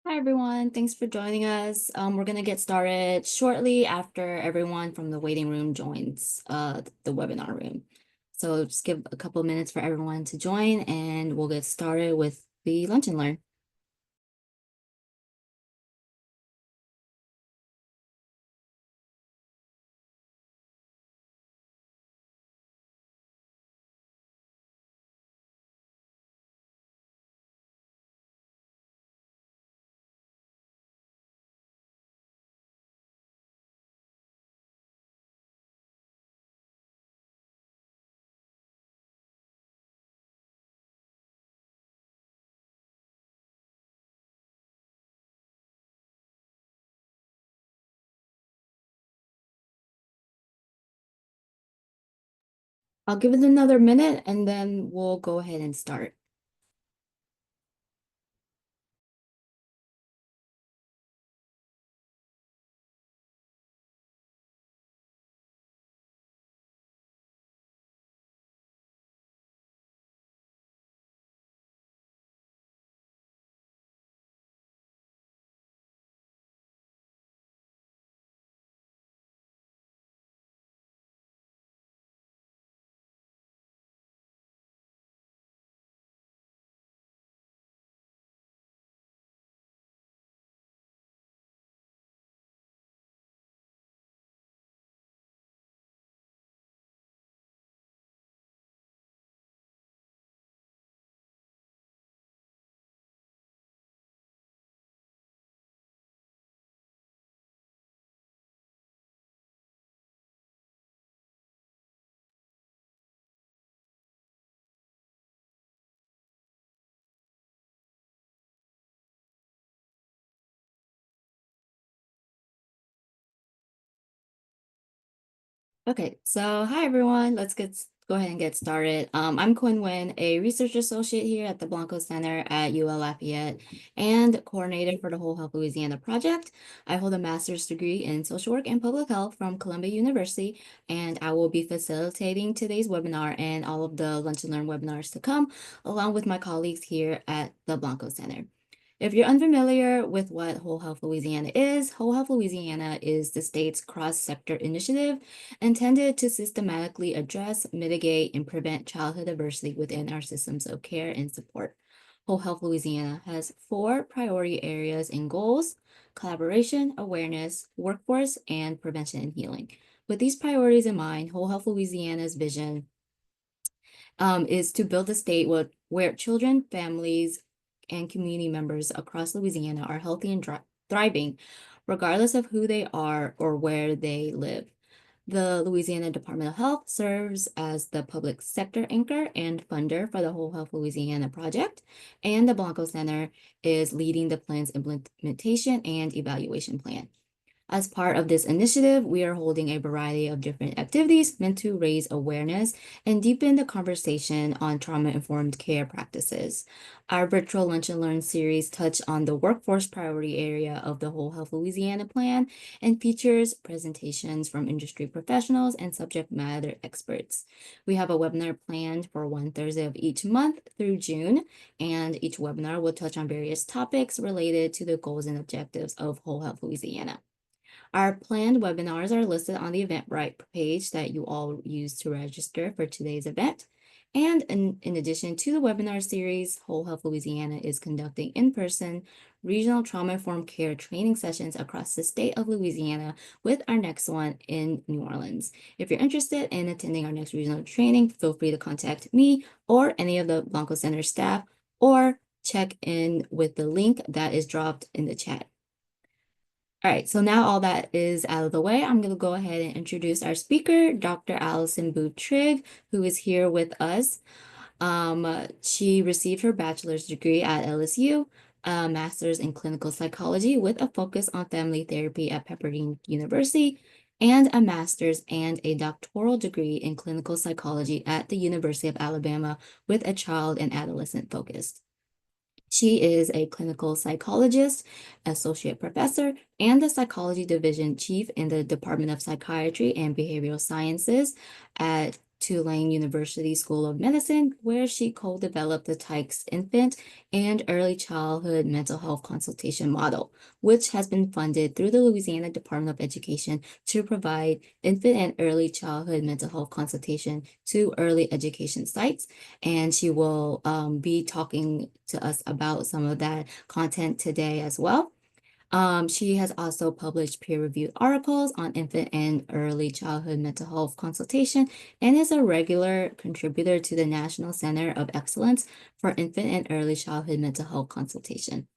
Hi, everyone. Thanks for joining us. We're going to get started shortly after everyone from the waiting room joins the webinar room. So just give a couple of minutes for everyone to join and we'll get started with the Lunch and Learn. I'll give it another minute and then we'll go ahead and start. Okay, so hi everyone. Go ahead and get started. I'm Quinn Nguyen, a research associate here at the Blanco Center at UL Lafayette and coordinator for the Whole Health Louisiana project. I hold a master's degree in social work and public health from Columbia University, and I will be facilitating today's webinar and all of the Lunch and Learn webinars to come, along with my colleagues here at the Blanco Center. If you're unfamiliar with what Whole Health Louisiana is, Whole Health Louisiana is the state's cross-sector initiative intended to systematically address, mitigate, and prevent childhood adversity within our systems of care and support. Whole Health Louisiana has 4 priority areas and goals: collaboration, awareness, workforce, and prevention and healing. With these priorities in mind, Whole Health Louisiana's vision is to build a state where children, families, and community members across Louisiana are healthy and thriving, regardless of who they are or where they live. The Louisiana Department of Health serves as the public sector anchor and funder for the Whole Health Louisiana project, and the Blanco Center is leading the plan's implementation and evaluation plan. As part of this initiative, we are holding a variety of different activities meant to raise awareness and deepen the conversation on trauma-informed care practices. Our virtual Lunch and Learn series touch on the workforce priority area of the Whole Health Louisiana plan and features presentations from industry professionals and subject matter experts. We have a webinar planned for one Thursday of each month through June, and each webinar will touch on various topics related to the goals and objectives of Whole Health Louisiana. Our planned webinars are listed on the Eventbrite page that you all use to register for today's event. And in addition to the webinar series, Whole Health Louisiana is conducting in-person regional trauma-informed care training sessions across the state of Louisiana, with our next one in New Orleans. If you're interested in attending our next regional training, feel free to contact me or any of the Blanco Center staff, or check in with the link that is dropped in the chat. All right, so now all that is out of the way, I'm going to go ahead and introduce our speaker, Dr. Allison Boothe Trigg, who is here with us. She received her bachelor's degree at LSU, a master's in clinical psychology with a focus on family therapy at Pepperdine University, and a master's and a doctoral degree in clinical psychology at the University of Alabama with a child and adolescent focus. She is a clinical psychologist, associate professor, and the psychology division chief in the Department of Psychiatry and Behavioral Sciences at Tulane University School of Medicine, where she co-developed the TIKES infant and early childhood mental health consultation model, which has been funded through the Louisiana Department of Education to provide infant and early childhood mental health consultation to early education sites. And she will be talking to us about some of that content today as well. She has also published peer-reviewed articles on infant and early childhood mental health consultation and is a regular contributor to the National Center of Excellence for Infant and Early Childhood Mental Health Consultation.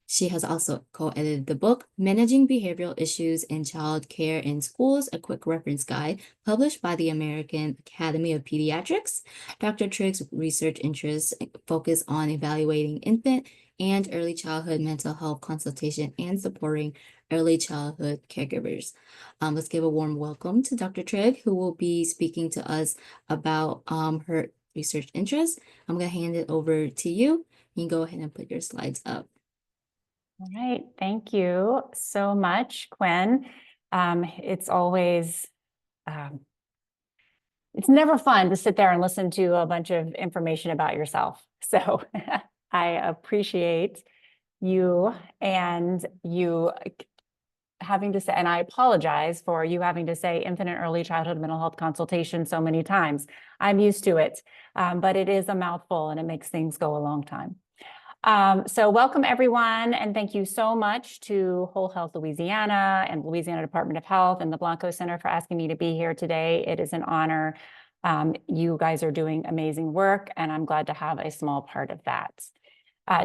She has also co-edited the book, Managing Behavioral Issues in Child Care in Schools, a Quick Reference Guide, published by the American Academy of Pediatrics. Dr. Trigg's research interests focus on evaluating infant and early childhood mental health consultation and supporting early childhood caregivers. Let's give a warm welcome to Dr. Trigg, who will be speaking to us about her research interests. I'm going to hand it over to you. You can go ahead and put your slides up. All right, thank you so much, Quinn. It's always, it's never fun to sit there and listen to a bunch of information about yourself. So I appreciate you and you having to say, and I apologize for you having to say infant and early childhood mental health consultation so many times. I'm used to it, but it is a mouthful and it makes things go a long time. So welcome everyone, and thank you so much to Whole Health Louisiana and Louisiana Department of Health and the Blanco Center for asking me to be here today. It is an honor. You guys are doing amazing work, and I'm glad to have a small part of that.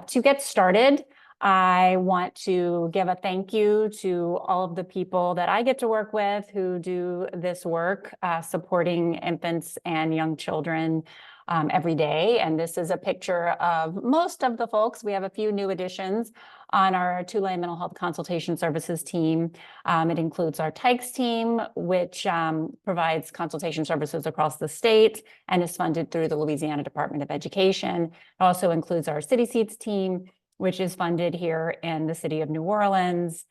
To get started, I want to give a thank you to all of the people that I get to work with who do this work, supporting infants and young children every day. And this is a picture of most of the folks. We have a few new additions on our Tulane Mental Health Consultation Services team. It includes our TIKES team, which provides consultation services across the state and is funded through the Louisiana Department of Education. It also includes our City Seats team, which is funded here in the city of New Orleans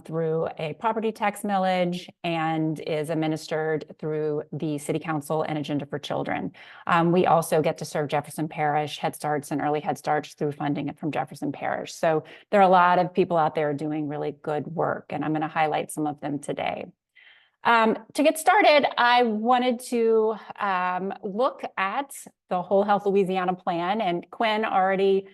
through a property tax millage and is administered through the City Council and Agenda for Children. We also get to serve Jefferson Parish Head Starts and Early Head Starts through funding from Jefferson Parish. So there are a lot of people out there doing really good work, and I'm going to highlight some of them today. To get started, I wanted to look at the Whole Health Louisiana plan, and Quinn already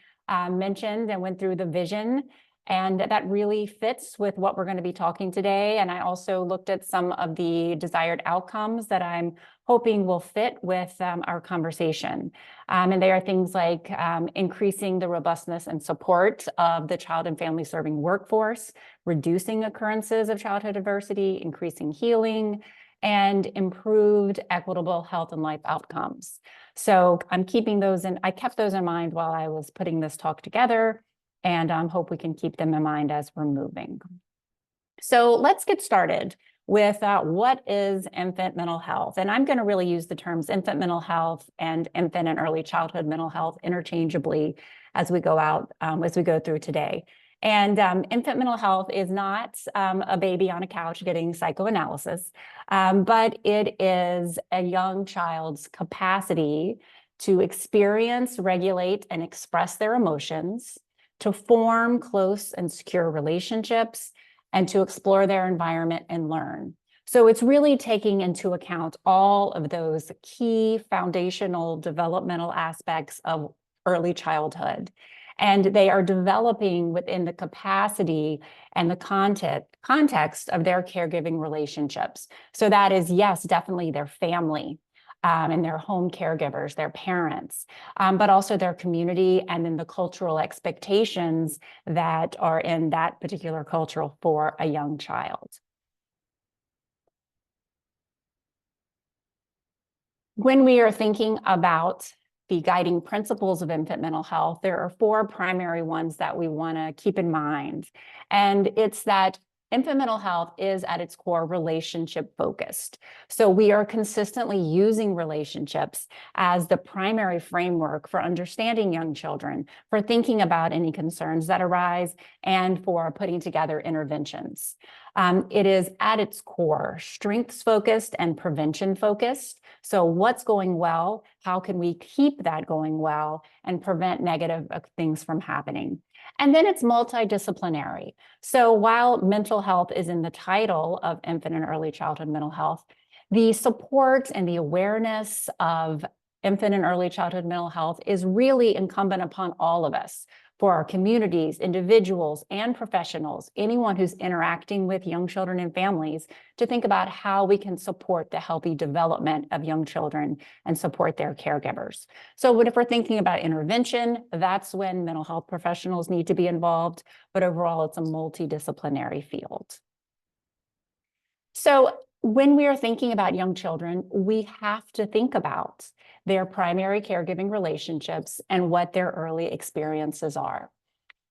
mentioned and went through the vision, and that really fits with what we're going to be talking today. And I also looked at some of the desired outcomes that I'm hoping will fit with our conversation. And they are things like increasing the robustness and support of the child and family serving workforce, reducing occurrences of childhood adversity, increasing healing, and improved equitable health and life outcomes. So I'm keeping those in, I kept those in mind while I was putting this talk together, and I hope we can keep them in mind as we're moving. So let's get started with what is infant mental health. And I'm going to really use the terms infant mental health and infant and early childhood mental health interchangeably as we go through today. And infant mental health is not a baby on a couch getting psychoanalysis, but it is a young child's capacity to experience, regulate, and express their emotions, to form close and secure relationships, and to explore their environment and learn. So it's really taking into account all of those key foundational developmental aspects of early childhood. And they are developing within the capacity and the context of their caregiving relationships. So that is, yes, definitely their family and their home caregivers, their parents, but also their community and then the cultural expectations that are in that particular culture for a young child. When we are thinking about the guiding principles of infant mental health, there are four primary ones that we want to keep in mind. And it's that infant mental health is at its core relationship focused. So we are consistently using relationships as the primary framework for understanding young children, for thinking about any concerns that arise, and for putting together interventions. It is at its core strengths focused and prevention focused. So what's going well? How can we keep that going well and prevent negative things from happening? And then it's multidisciplinary. So while mental health is in the title of infant and early childhood mental health, the support and the awareness of infant and early childhood mental health is really incumbent upon all of us, for our communities, individuals, and professionals, anyone who's interacting with young children and families, to think about how we can support the healthy development of young children and support their caregivers. So if we're thinking about intervention, that's when mental health professionals need to be involved, but overall it's a multidisciplinary field. So when we are thinking about young children, we have to think about their primary caregiving relationships and what their early experiences are.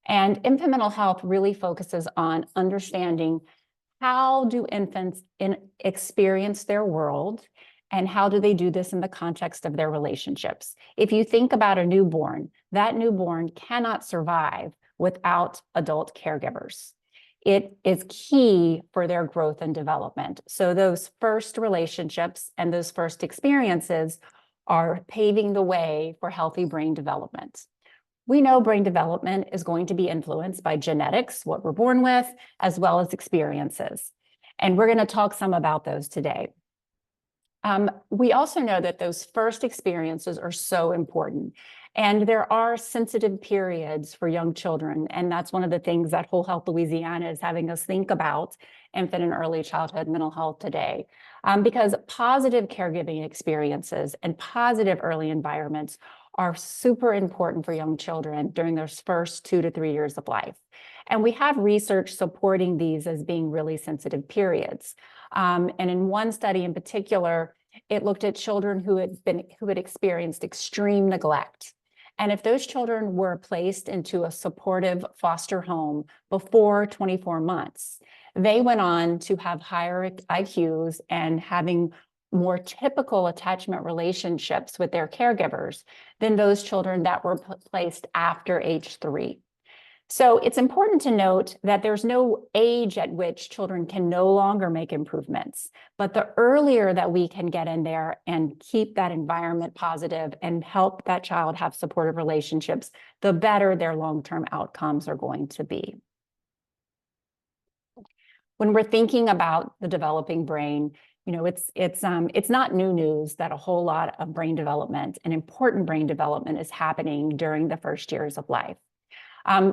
And infant mental health really focuses on understanding how do infants experience their world, and how do they do this in the context of their relationships. If you think about a newborn, that newborn cannot survive without adult caregivers. It is key for their growth and development. So those first relationships and those first experiences are paving the way for healthy brain development. We know brain development is going to be influenced by genetics, what we're born with, as well as experiences. And we're going to talk some about those today. We also know that those first experiences are so important. And there are sensitive periods for young children. And that's one of the things that Whole Health Louisiana is having us think about infant and early childhood mental health today. Because positive caregiving experiences and positive early environments are super important for young children during their first 2 to 3 years of life. And we have research supporting these as being really sensitive periods. And in one study in particular, it looked at children who had experienced extreme neglect. And if those children were placed into a supportive foster home before 24 months, they went on to have higher IQs and having more typical attachment relationships with their caregivers than those children that were placed after age 3. So it's important to note that there's no age at which children can no longer make improvements, but the earlier that we can get in there and keep that environment positive and help that child have supportive relationships, the better their long-term outcomes are going to be. When we're thinking about the developing brain, you know, it's not new news that a whole lot of brain development and important brain development is happening during the first years of life.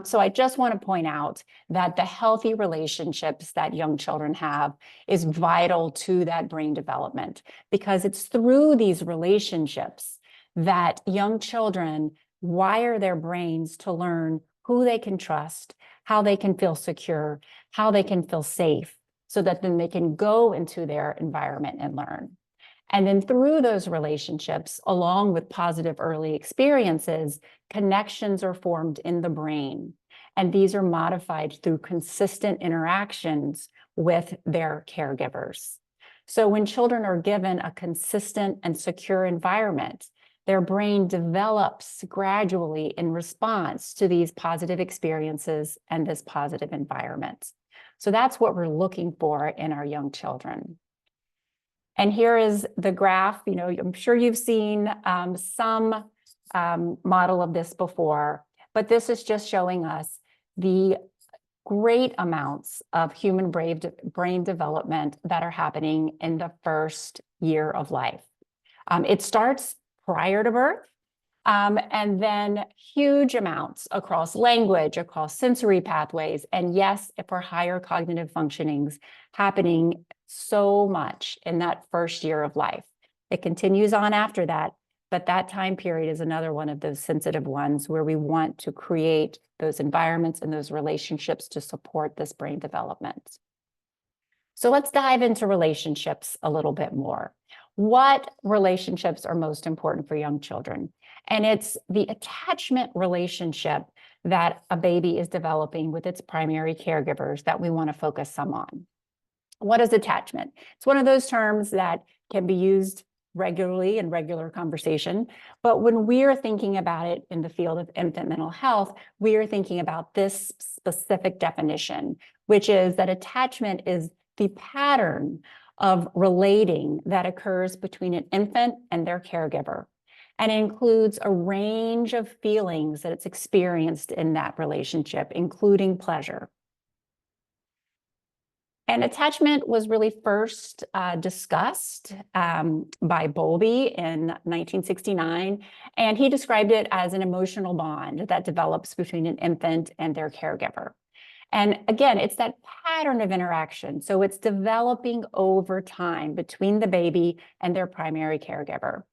So I just want to point out that the healthy relationships that young children have is vital to that brain development, because it's through these relationships that young children wire their brains to learn who they can trust, how they can feel secure, how they can feel safe, so that then they can go into their environment and learn. And then through those relationships, along with positive early experiences, connections are formed in the brain. And these are modified through consistent interactions with their caregivers. So when children are given a consistent and secure environment, their brain develops gradually in response to these positive experiences and this positive environment. So that's what we're looking for in our young children. And here is the graph. You know, I'm sure you've seen some model of this before, but this is just showing us the great amounts of human brain development that are happening in the first year of life. It starts prior to birth, and then huge amounts across language, across sensory pathways, and yes, for higher cognitive functionings happening so much in that first year of life. It continues on after that, but that time period is another one of those sensitive ones where we want to create those environments and those relationships to support this brain development. So let's dive into relationships a little bit more. What relationships are most important for young children? And it's the attachment relationship that a baby is developing with its primary caregivers that we want to focus some on. What is attachment? It's one of those terms that can be used regularly in regular conversation, but when we're thinking about it in the field of infant mental health, we are thinking about this specific definition, which is that attachment is the pattern of relating that occurs between an infant and their caregiver. And it includes a range of feelings that it's experienced in that relationship, including pleasure. And attachment was really first discussed by Bowlby in 1969, and he described it as an emotional bond that develops between an infant and their caregiver. And again, it's that pattern of interaction. So it's developing over time between the baby and their primary caregiver.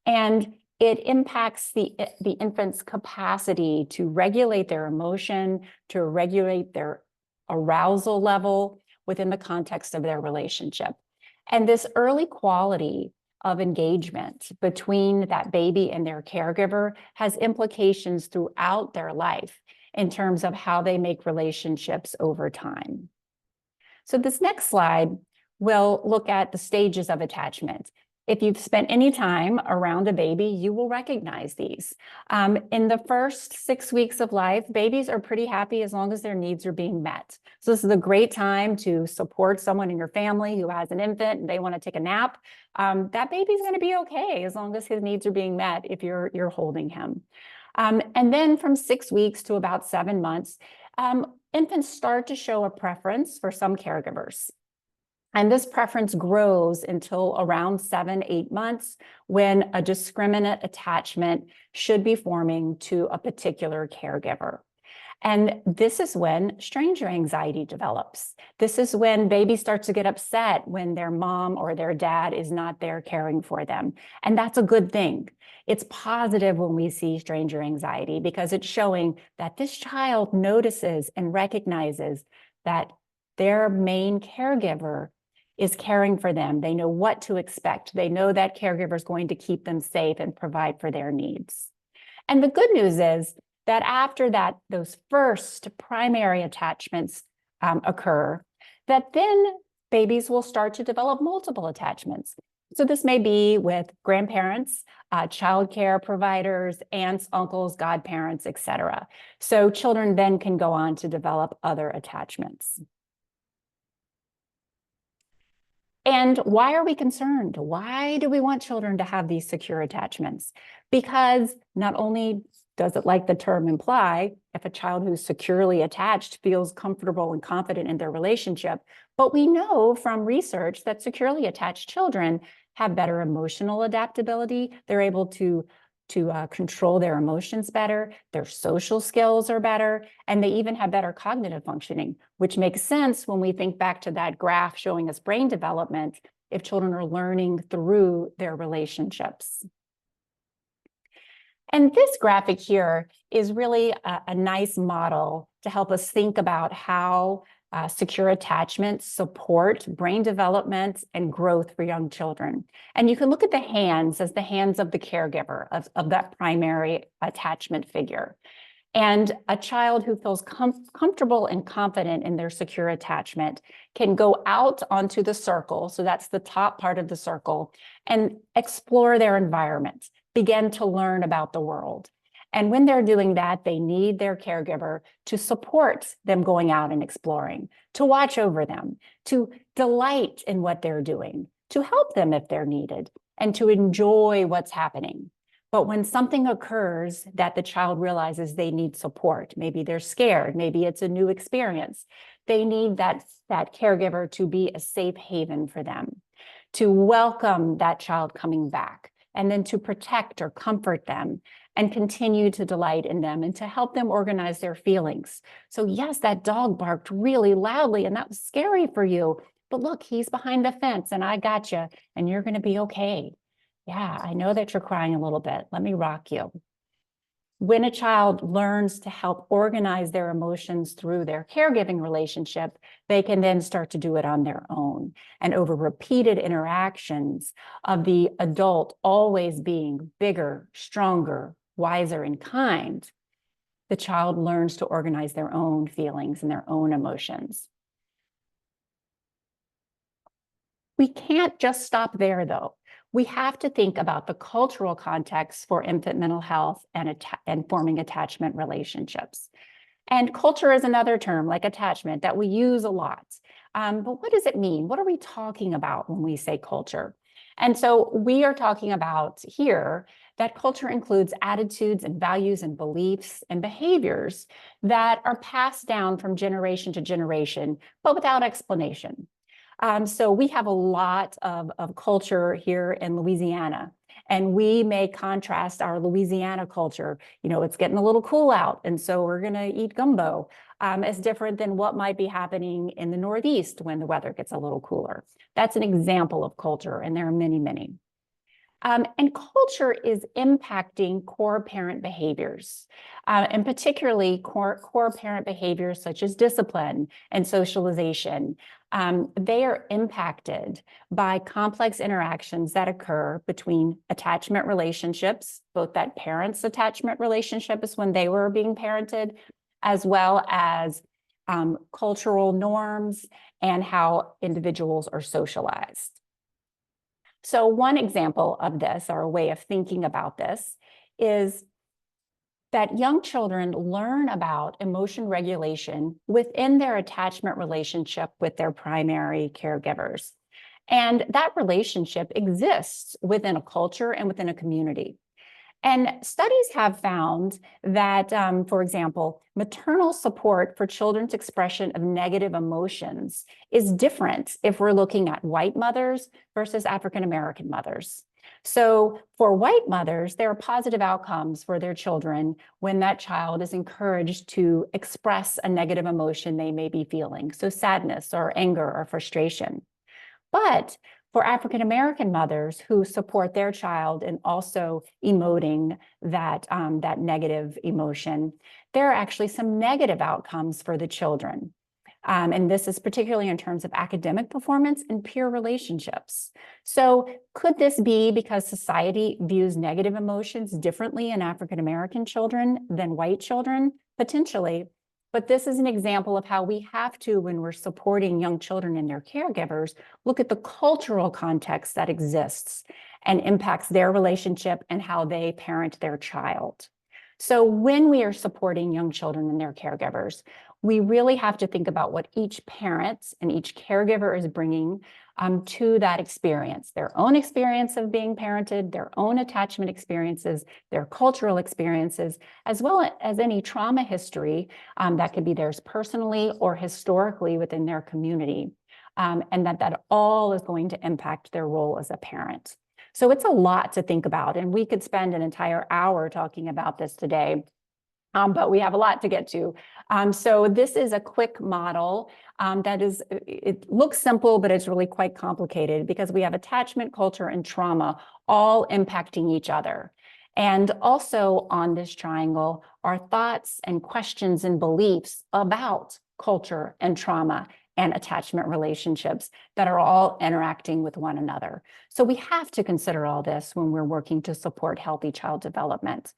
And it impacts the infant's capacity to regulate their emotion, to regulate their arousal level within the context of their relationship. And this early quality of engagement between that baby and their caregiver has implications throughout their life in terms of how they make relationships over time. So this next slide will look at the stages of attachment. If you've spent any time around a baby, you will recognize these. In the first 6 weeks of life, babies are pretty happy as long as their needs are being met. So this is a great time to support someone in your family who has an infant and they want to take a nap. That baby's going to be okay as long as his needs are being met if you're holding him. And then from 6 weeks to about 7 months, infants start to show a preference for some caregivers. And this preference grows until around 7, 8 months when a discriminate attachment should be forming to a particular caregiver. And this is when stranger anxiety develops. This is when babies start to get upset when their mom or their dad is not there caring for them. And that's a good thing. It's positive when we see stranger anxiety because it's showing that this child notices and recognizes that their main caregiver is caring for them. They know what to expect. They know that caregiver is going to keep them safe and provide for their needs. And the good news is that after that, those first primary attachments occur, that then babies will start to develop multiple attachments. So this may be with grandparents, childcare providers, aunts, uncles, godparents, etc. So children then can go on to develop other attachments. And why are we concerned? Why do we want children to have these secure attachments? Because not only does it, like the term imply, if a child who's securely attached feels comfortable and confident in their relationship, but we know from research that securely attached children have better emotional adaptability. They're able to control their emotions better, their social skills are better, and they even have better cognitive functioning, which makes sense when we think back to that graph showing us brain development if children are learning through their relationships. And this graphic here is really a nice model to help us think about how secure attachments support brain development and growth for young children. And you can look at the hands as the hands of the caregiver of that primary attachment figure. And a child who feels comfortable and confident in their secure attachment can go out onto the circle, so that's the top part of the circle, and explore their environment, begin to learn about the world. And when they're doing that, they need their caregiver to support them going out and exploring, to watch over them, to delight in what they're doing, to help them if they're needed, and to enjoy what's happening. But when something occurs that the child realizes they need support, maybe they're scared, maybe it's a new experience, they need that caregiver to be a safe haven for them, to welcome that child coming back, and then to protect or comfort them and continue to delight in them and to help them organize their feelings. So yes, that dog barked really loudly and that was scary for you, but look, he's behind the fence and I got you and you're going to be okay. Yeah, I know that you're crying a little bit. Let me rock you. When a child learns to help organize their emotions through their caregiving relationship, they can then start to do it on their own. And over repeated interactions of the adult always being bigger, stronger, wiser, and kind, the child learns to organize their own feelings and their own emotions. We can't just stop there, though. We have to think about the cultural context for infant mental health and forming attachment relationships. And culture is another term, like attachment, that we use a lot. But what does it mean? What are we talking about when we say culture? And so we are talking about here that culture includes attitudes and values and beliefs and behaviors that are passed down from generation to generation, but without explanation. So we have a lot of culture here in Louisiana, and we may contrast our Louisiana culture. You know, it's getting a little cool out, and so we're going to eat gumbo, as different than what might be happening in the Northeast when the weather gets a little cooler. That's an example of culture, and there are many, many. And culture is impacting core parent behaviors, and particularly core parent behaviors such as discipline and socialization. They are impacted by complex interactions that occur between attachment relationships, both that parent's attachment relationship is when they were being parented, as well as cultural norms and how individuals are socialized. So one example of this, or a way of thinking about this, is that young children learn about emotion regulation within their attachment relationship with their primary caregivers. And that relationship exists within a culture and within a community. And studies have found that, for example, maternal support for children's expression of negative emotions is different if we're looking at white mothers versus African-American mothers. So for white mothers, there are positive outcomes for their children when that child is encouraged to express a negative emotion they may be feeling, so sadness or anger or frustration. But for African-American mothers who support their child in also emoting that, that negative emotion, there are actually some negative outcomes for the children. And this is particularly in terms of academic performance and peer relationships. So could this be because society views negative emotions differently in African-American children than white children? Potentially. But this is an example of how we have to, when we're supporting young children and their caregivers, look at the cultural context that exists and impacts their relationship and how they parent their child. So when we are supporting young children and their caregivers, we really have to think about what each parent and each caregiver is bringing to that experience, their own experience of being parented, their own attachment experiences, their cultural experiences, as well as any trauma history that could be theirs personally or historically within their community, and that all is going to impact their role as a parent. So it's a lot to think about, and we could spend an entire hour talking about this today. But we have a lot to get to. So this is a quick model it looks simple, but it's really quite complicated because we have attachment, culture, and trauma all impacting each other. And also on this triangle are thoughts and questions and beliefs about culture and trauma and attachment relationships that are all interacting with one another. So we have to consider all this when we're working to support healthy child development.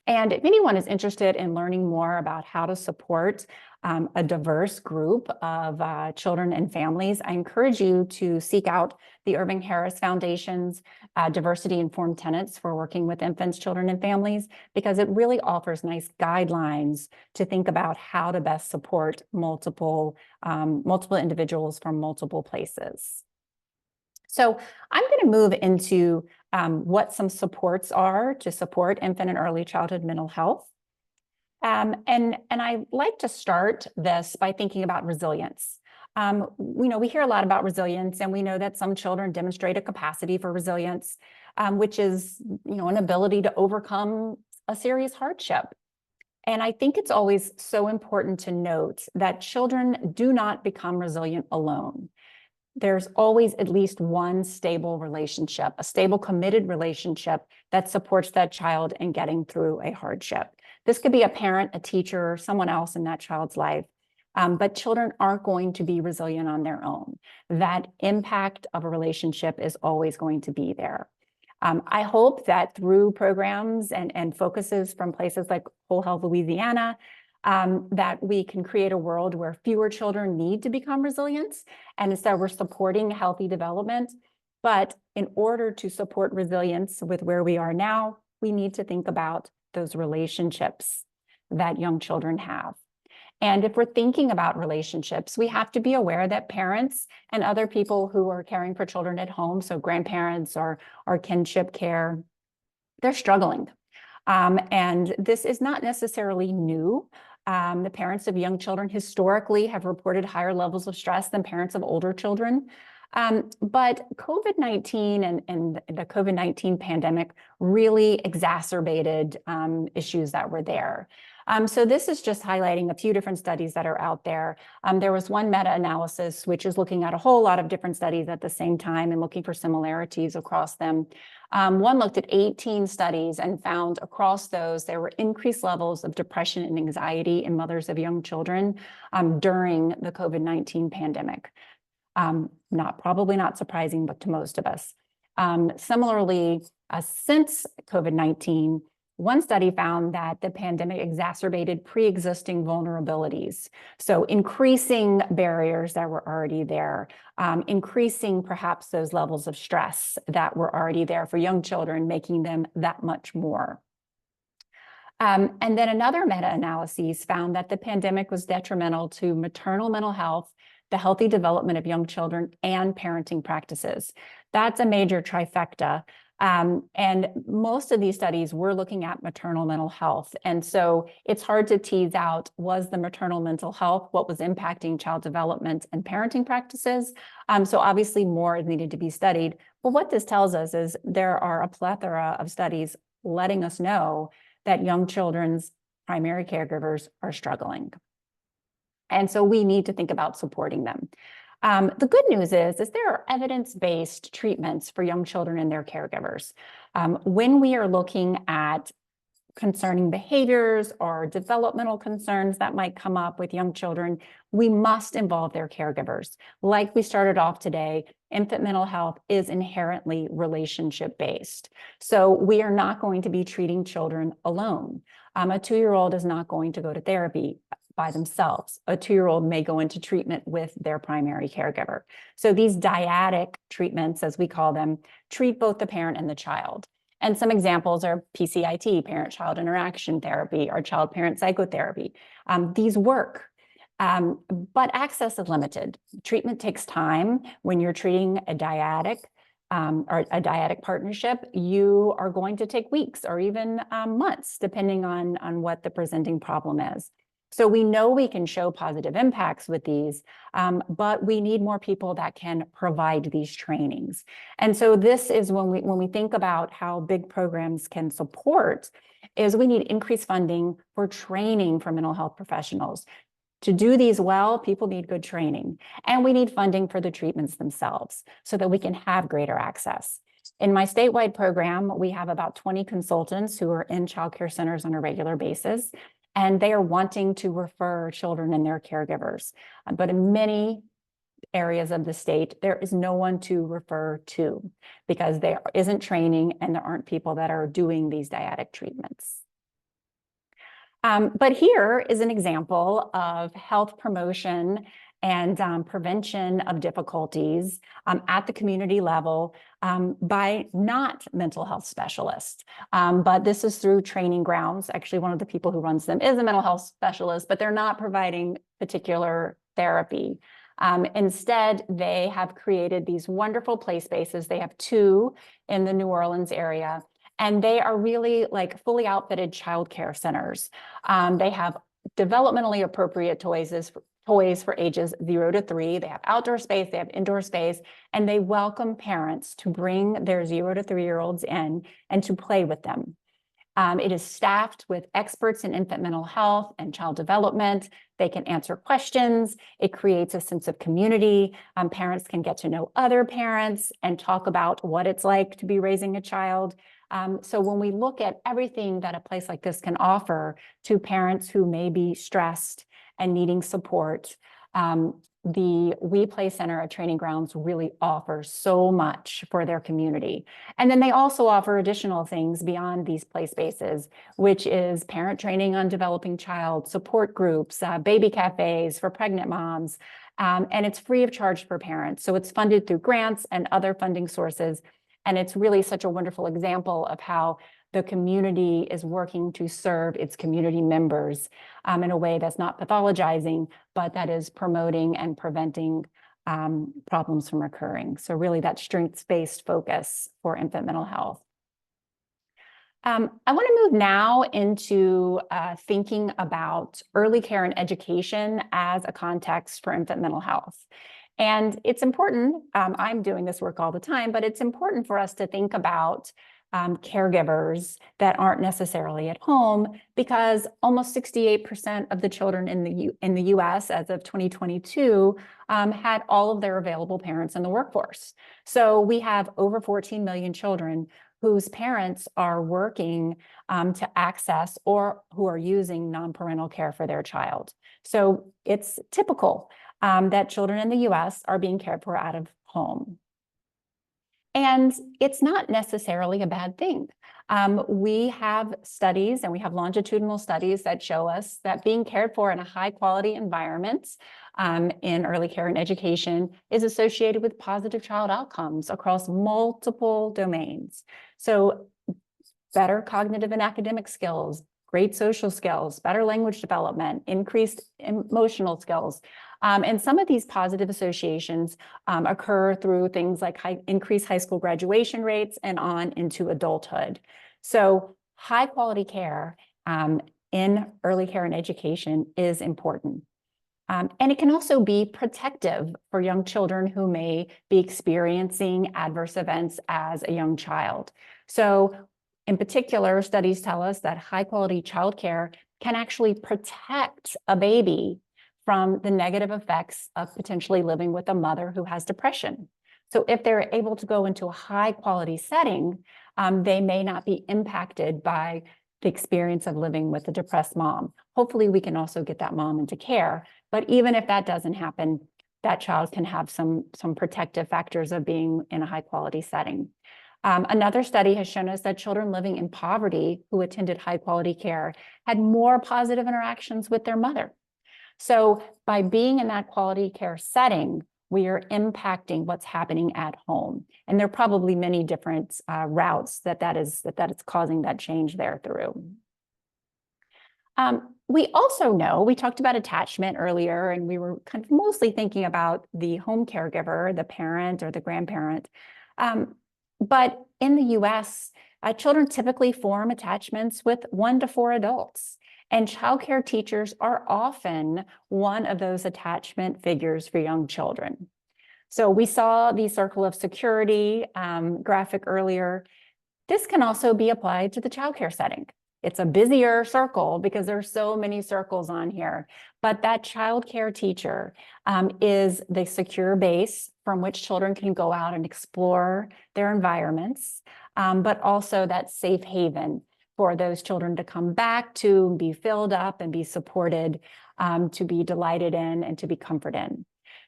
And if anyone is interested in learning more about how to support a diverse group of children and families, I encourage you to seek out the Irving Harris Foundation's Diversity Informed Tenets for working with infants, children, and families, because it really offers nice guidelines to think about how to best support multiple individuals from multiple places. So I'm going to move into what some supports are to support infant and early childhood mental health. And I like to start this by thinking about resilience. We hear a lot about resilience, and we know that some children demonstrate a capacity for resilience, which is, an ability to overcome a serious hardship. And I think it's always so important to note that children do not become resilient alone. There's always at least one stable relationship, a stable, committed relationship that supports that child in getting through a hardship. This could be a parent, a teacher, someone else in that child's life, but children aren't going to be resilient on their own. That impact of a relationship is always going to be there. I hope that through programs and focuses from places like Whole Health Louisiana, that we can create a world where fewer children need to become resilient, and instead we're supporting healthy development. But in order to support resilience with where we are now, we need to think about those relationships that young children have. And if we're thinking about relationships, we have to be aware that parents and other people who are caring for children at home, so grandparents or kinship care, they're struggling. And this is not necessarily new. The parents of young children historically have reported higher levels of stress than parents of older children. But COVID-19 and the COVID-19 pandemic really exacerbated issues that were there. So this is just highlighting a few different studies that are out there. There was one meta-analysis, which is looking at a whole lot of different studies at the same time and looking for similarities across them. One looked at 18 studies and found across those there were increased levels of depression and anxiety in mothers of young children during the COVID-19 pandemic. Probably not surprising, but to most of us. Similarly, since COVID-19, one study found that the pandemic exacerbated pre-existing vulnerabilities. So increasing barriers that were already there, increasing perhaps those levels of stress that were already there for young children, making them that much more. And then another meta-analysis found that the pandemic was detrimental to maternal mental health, the healthy development of young children, and parenting practices. That's a major trifecta. And most of these studies were looking at maternal mental health. And so it's hard to tease out, was the maternal mental health what was impacting child development and parenting practices? So obviously more is needed to be studied. But what this tells us is there are a plethora of studies letting us know that young children's primary caregivers are struggling. And so we need to think about supporting them. The good news is there are evidence-based treatments for young children and their caregivers. When we are looking at concerning behaviors or developmental concerns that might come up with young children, we must involve their caregivers. Like we started off today, infant mental health is inherently relationship-based. So we are not going to be treating children alone. A 2-year-old is not going to go to therapy by themselves. A 2-year-old may go into treatment with their primary caregiver. So these dyadic treatments, as we call them, treat both the parent and the child. And some examples are PCIT, parent-child interaction therapy, or child-parent psychotherapy. These work, but access is limited. Treatment takes time. When you're treating a dyadic or a dyadic partnership, you are going to take weeks or even months, depending on what the presenting problem is. So we know we can show positive impacts with these, but we need more people that can provide these trainings. And so this is when we think about how big programs can support, is we need increased funding for training for mental health professionals. To do these well, people need good training, and we need funding for the treatments themselves so that we can have greater access. In my statewide program, we have about 20 consultants who are in child care centers on a regular basis, and they are wanting to refer children and their caregivers. But in many areas of the state, there is no one to refer to because there isn't training and there aren't people that are doing these dyadic treatments. But here is an example of health promotion and prevention of difficulties at the community level by not mental health specialists. But this is through training grounds. Actually, one of the people who runs them is a mental health specialist, but they're not providing particular therapy. Instead, they have created these wonderful play spaces. They have 2 in the New Orleans area, and they are really like fully outfitted childcare centers. They have developmentally appropriate toys for ages 0 to 3. They have outdoor space, they have indoor space, and they welcome parents to bring their 0 to 3-year-olds in and to play with them. It is staffed with experts in infant mental health and child development. They can answer questions. It creates a sense of community. Parents can get to know other parents and talk about what it's like to be raising a child. So when we look at everything that a place like this can offer to parents who may be stressed and needing support, the We Play Center at Training Grounds really offers so much for their community. And then they also offer additional things beyond these play spaces, which is parent training on developing child, support groups, baby cafes for pregnant moms, and it's free of charge for parents. So it's funded through grants and other funding sources. And it's really such a wonderful example of how the community is working to serve its community members in a way that's not pathologizing, but that is promoting and preventing problems from occurring. So really that strengths-based focus for infant mental health. I want to move now into thinking about early care and education as a context for infant mental health. And it's important, I'm doing this work all the time, but it's important for us to think about caregivers that aren't necessarily at home, because almost 68% of the children in the US as of 2022 had all of their available parents in the workforce. So we have over 14 million children whose parents are working to access or who are using non-parental care for their child. So it's typical that children in the US are being cared for out of home. And it's not necessarily a bad thing. We have studies and we have longitudinal studies that show us that being cared for in a high quality environment in early care and education is associated with positive child outcomes across multiple domains. So better cognitive and academic skills, great social skills, better language development, increased emotional skills. And some of these positive associations occur through things like increased high school graduation rates and on into adulthood. So high quality care in early care and education is important. And it can also be protective for young children who may be experiencing adverse events as a young child. So in particular, studies tell us that high quality childcare can actually protect a baby from the negative effects of potentially living with a mother who has depression. So if they're able to go into a high quality setting, they may not be impacted by the experience of living with a depressed mom. Hopefully we can also get that mom into care, but even if that doesn't happen, that child can have some protective factors of being in a high quality setting. Another study has shown us that children living in poverty who attended high quality care had more positive interactions with their mother. So by being in that quality care setting, we are impacting what's happening at home. And there are probably many different routes that is causing that change there through. We also know, we talked about attachment earlier, and we were kind of mostly thinking about the home caregiver, the parent or the grandparent. But in the US, children typically form attachments with 1 to 4 adults. And childcare teachers are often one of those attachment figures for young children. So we saw the circle of security graphic earlier. This can also be applied to the childcare setting. It's a busier circle because there's so many circles on here, but that childcare teacher is the secure base from which children can go out and explore their environments, but also that safe haven for those children to come back to, be filled up and be supported, to be delighted in and to be comforted in.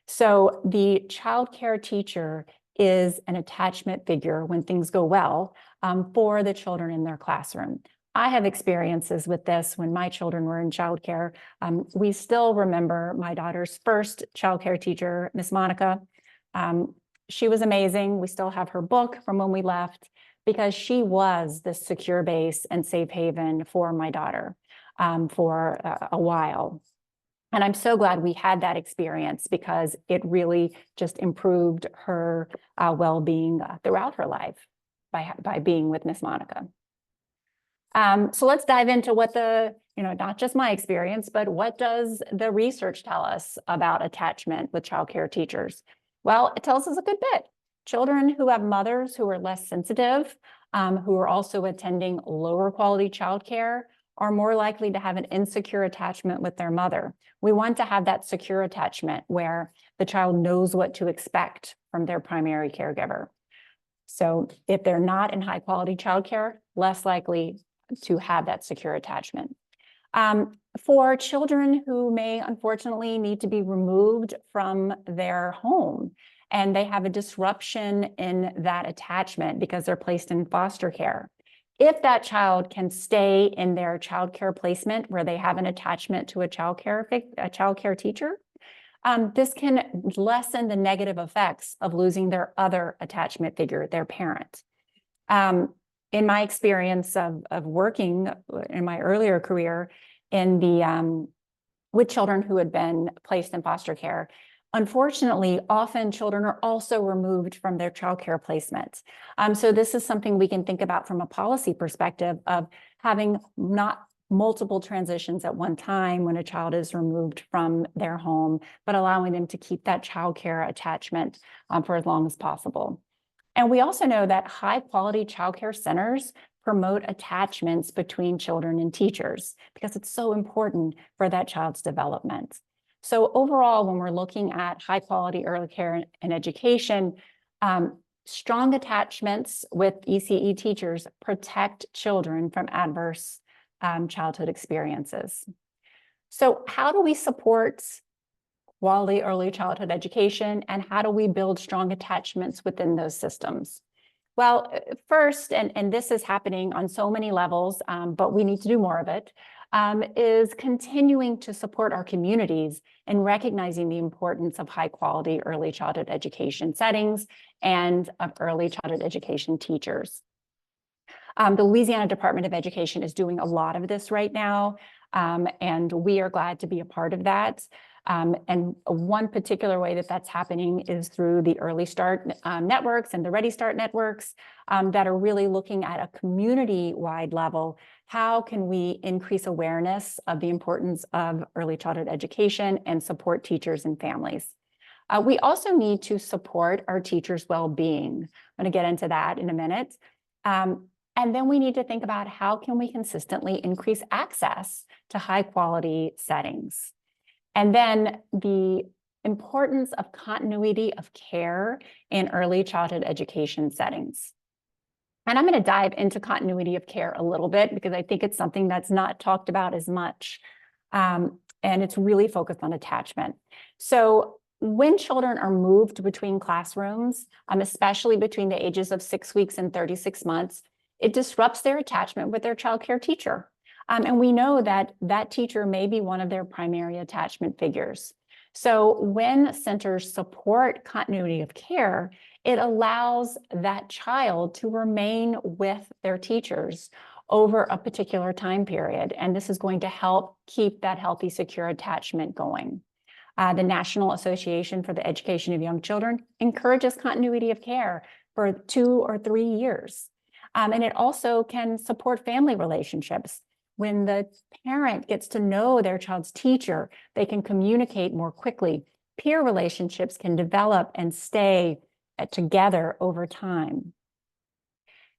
So the childcare teacher is an attachment figure when things go well for the children in their classroom. I have experiences with this when my children were in childcare. We still remember my daughter's first childcare teacher, Miss Monica. She was amazing. We still have her book from when we left, because she was the secure base and safe haven for my daughter for a while. And I'm so glad we had that experience, because it really just improved her well-being throughout her life by being with Miss Monica. So let's dive into what not just my experience, but what does the research tell us about attachment with childcare teachers? Well, it tells us a good bit. Children who have mothers who are less sensitive, who are also attending lower quality childcare, are more likely to have an insecure attachment with their mother. We want to have that secure attachment where the child knows what to expect from their primary caregiver. So if they're not in high quality childcare, less likely to have that secure attachment. For children who may unfortunately need to be removed from their home and they have a disruption in that attachment because they're placed in foster care. If that child can stay in their child care placement where they have an attachment to a child care teacher, this can lessen the negative effects of losing their other attachment figure, their parent. In my experience of working in my earlier career in the with children who had been placed in foster care, unfortunately, often children are also removed from their child care placements. So this is something we can think about from a policy perspective of having not multiple transitions at one time when a child is removed from their home, but allowing them to keep that child care attachment for as long as possible. And we also know that high quality childcare centers promote attachments between children and teachers because it's so important for that child's development. So overall, when we're looking at high quality early care and education, strong attachments with ECE teachers protect children from adverse childhood experiences. So how do we support quality early childhood education, and how do we build strong attachments within those systems? Well, first, and this is happening on so many levels, but we need to do more of it, is continuing to support our communities and recognizing the importance of high quality early childhood education settings and of early childhood education teachers. The Louisiana Department of Education is doing a lot of this right now, and we are glad to be a part of that. And one particular way that that's happening is through the Early Start networks and the Ready Start networks that are really looking at a community-wide level. How can we increase awareness of the importance of early childhood education and support teachers and families? We also need to support our teachers' well-being. I'm going to get into that in a minute. And then we need to think about how can we consistently increase access to high quality settings. And then the importance of continuity of care in early childhood education settings. And I'm going to dive into continuity of care a little bit because I think it's something that's not talked about as much. And it's really focused on attachment. So when children are moved between classrooms, especially between the ages of 6 weeks and 36 months, it disrupts their attachment with their child care teacher. And we know that that teacher may be one of their primary attachment figures. So when centers support continuity of care, it allows that child to remain with their teachers over a particular time period. And this is going to help keep that healthy, secure attachment going. The National Association for the Education of Young Children encourages continuity of care for 2 or 3 years. And it also can support family relationships. When the parent gets to know their child's teacher, they can communicate more quickly. Peer relationships can develop and stay together over time.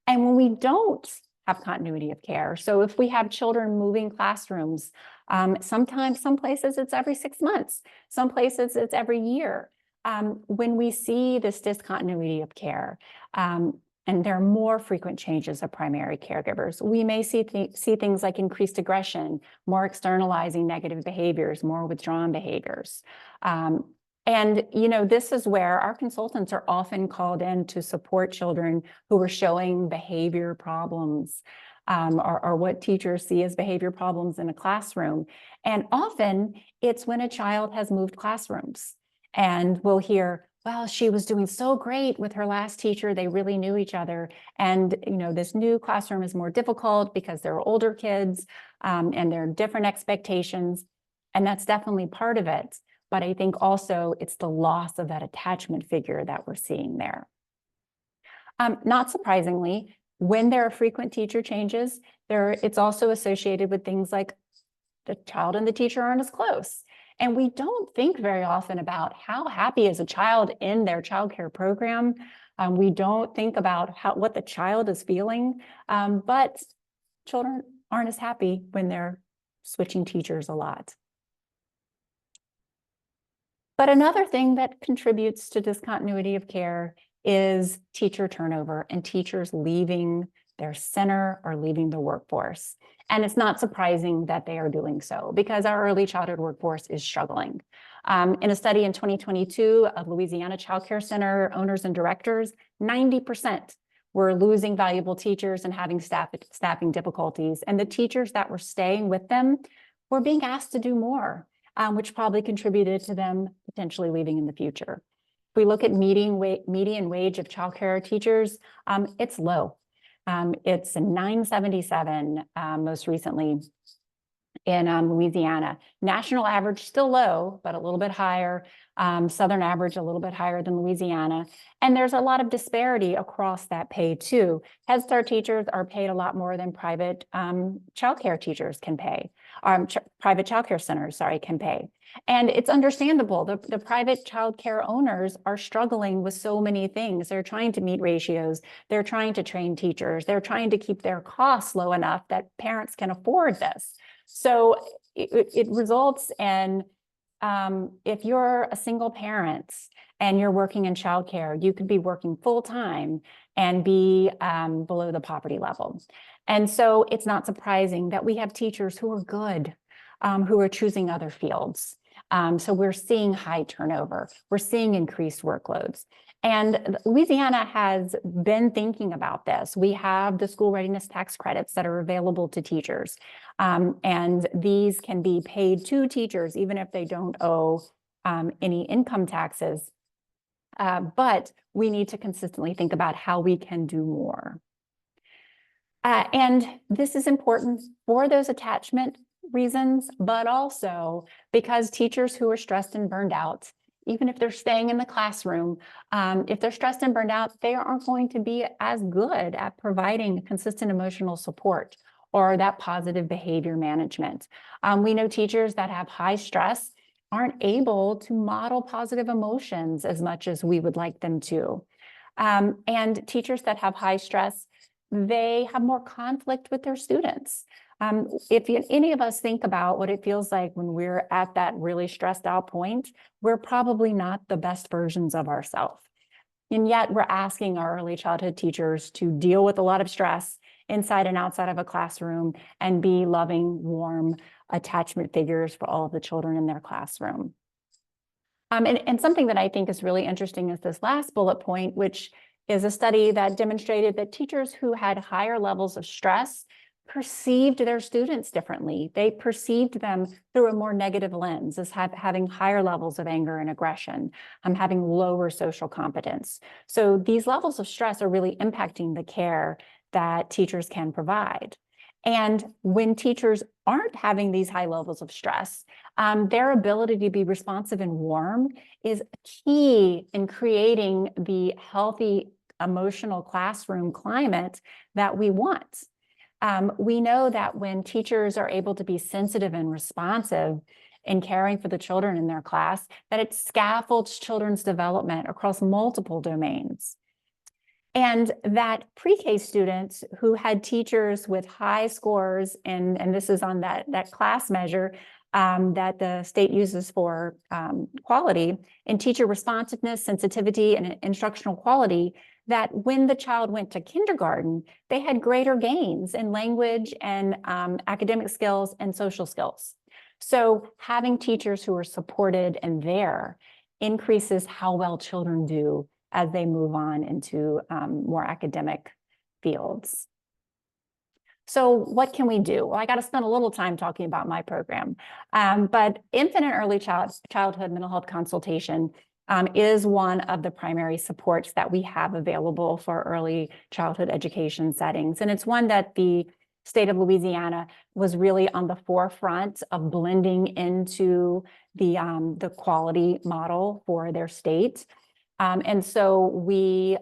And when we don't have continuity of care, so if we have children moving classrooms, sometimes some places it's every 6 months, some places it's every year. When we see this discontinuity of care, and there are more frequent changes of primary caregivers, we may see things like increased aggression, more externalizing negative behaviors, more withdrawn behaviors. And, you know, this is where our consultants are often called in to support children who are showing behavior problems, or what teachers see as behavior problems in a classroom. And often it's when a child has moved classrooms, and we'll hear, well, she was doing so great with her last teacher. They really knew each other. And, you know, this new classroom is more difficult because there are older kids, and there are different expectations. And that's definitely part of it. But I think also it's the loss of that attachment figure that we're seeing there. Not surprisingly, when there are frequent teacher changes, it's also associated with things like the child and the teacher aren't as close. And we don't think very often about how happy is a child in their childcare program. We don't think about what the child is feeling, but children aren't as happy when they're switching teachers a lot. But another thing that contributes to discontinuity of care is teacher turnover and teachers leaving their center, or leaving the workforce. And it's not surprising that they are doing so because our early childhood workforce is struggling. In a study in 2022 of Louisiana Child Care Center owners and directors, 90% were losing valuable teachers and having staffing difficulties. And the teachers that were staying with them were being asked to do more, which probably contributed to them potentially leaving in the future. If we look at median wage of childcare teachers, it's low. It's $9.77 most recently in Louisiana. National average still low, but a little bit higher. Southern average a little bit higher than Louisiana. And there's a lot of disparity across that pay too. Head Start teachers are paid a lot more than private childcare teachers can pay. Private childcare centers, sorry, can pay. And it's understandable. The private childcare owners are struggling with so many things. They're trying to meet ratios. They're trying to train teachers. They're trying to keep their costs low enough that parents can afford this. So it results in, if you're a single parent and you're working in childcare, you could be working full-time and be below the poverty level. And so it's not surprising that we have teachers who are good, who are choosing other fields. So we're seeing high turnover. We're seeing increased workloads. And Louisiana has been thinking about this. We have the school readiness tax credits that are available to teachers. And these can be paid to teachers, even if they don't owe any income taxes. But we need to consistently think about how we can do more. And this is important for those attachment reasons, but also because teachers who are stressed and burned out, even if they're staying in the classroom, if they're stressed and burned out, they aren't going to be as good at providing consistent emotional support or that positive behavior management. We know teachers that have high stress aren't able to model positive emotions as much as we would like them to. And teachers that have high stress, they have more conflict with their students. If any of us think about what it feels like when we're at that really stressed out point, we're probably not the best versions of ourselves. And yet we're asking our early childhood teachers to deal with a lot of stress inside and outside of a classroom and be loving, warm attachment figures for all of the children in their classroom. And something that I think is really interesting is this last bullet point, which is a study that demonstrated that teachers who had higher levels of stress perceived their students differently. They perceived them through a more negative lens as having higher levels of anger and aggression, having lower social competence. So these levels of stress are really impacting the care that teachers can provide. And when teachers aren't having these high levels of stress, their ability to be responsive and warm is key in creating the healthy emotional classroom climate that we want. We know that when teachers are able to be sensitive and responsive in caring for the children in their class, that it scaffolds children's development across multiple domains. And that pre-K students who had teachers with high scores, and this is on that class measure that the state uses for quality, in teacher responsiveness, sensitivity, and instructional quality, that when the child went to kindergarten, they had greater gains in language and academic skills and social skills. So having teachers who are supported and there increases how well children do as they move on into more academic fields. So what can we do? Well, I got to spend a little time talking about my program, but infant and early childhood mental health consultation is one of the primary supports that we have available for early childhood education settings. And it's one that the state of Louisiana was really on the forefront of blending into the quality model for their state. And so we